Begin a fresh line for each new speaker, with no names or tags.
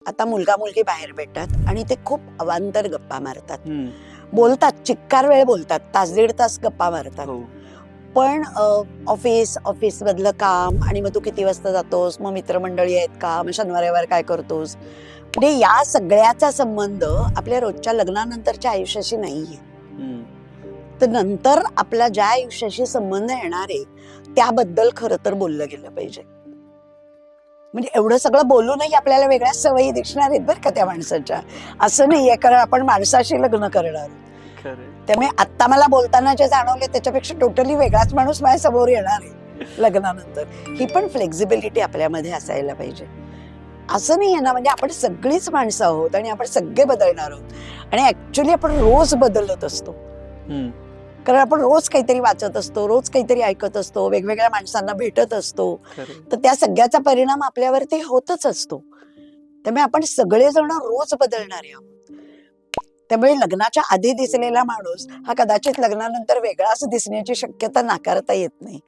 आता मुलगा मुलगी बाहेर भेटतात आणि ते खूप अवांतर गप्पा मारतात, बोलतात, चिक्कार वेळ बोलतात, तास दीड तास गप्पा मारतात. पण ऑफिस मधलं काम आणि मग तू किती वाजता जातोस, मग मित्रमंडळी आहेत का, मग शनिवार रविवार काय करतोस, म्हणजे या सगळ्याचा संबंध आपल्या रोजच्या लग्नानंतरच्या आयुष्याशी नाहीये. तर नंतर आपला ज्या आयुष्याशी संबंध येणार आहे त्याबद्दल खरं तर बोललं गेलं पाहिजे. म्हणजे एवढं सगळं बोलूनही आपल्याला वेगळ्या सवयी दिसणार आहेत बरं का त्या माणसाच्या, असं नाहीये, कारण आपण माणसाशी लग्न करणार. त्यामुळे आता मला बोलताना जे जाणवले त्याच्यापेक्षा टोटली वेगळाच माणूस माझ्या समोर येणार आहे लग्नानंतर. ही पण फ्लेक्झिबिलिटी आपल्यामध्ये असायला पाहिजे. असं नाहीये ना, म्हणजे आपण सगळीच माणसं आहोत आणि आपण सगळे बदलणार आहोत आणि ऍक्च्युली आपण रोज बदलत असतो. कारण आपण रोज काहीतरी वाचत असतो, रोज काहीतरी ऐकत असतो, वेगवेगळ्या माणसांना भेटत असतो, तर त्या सगळ्याचा परिणाम आपल्यावरती होतच असतो. त्यामुळे आपण सगळेजण रोज बदलणारे आहोत. त्यामुळे लग्नाच्या आधी दिसलेला माणूस हा कदाचित लग्नानंतर वेगळाच दिसण्याची शक्यता नाकारता येत नाही.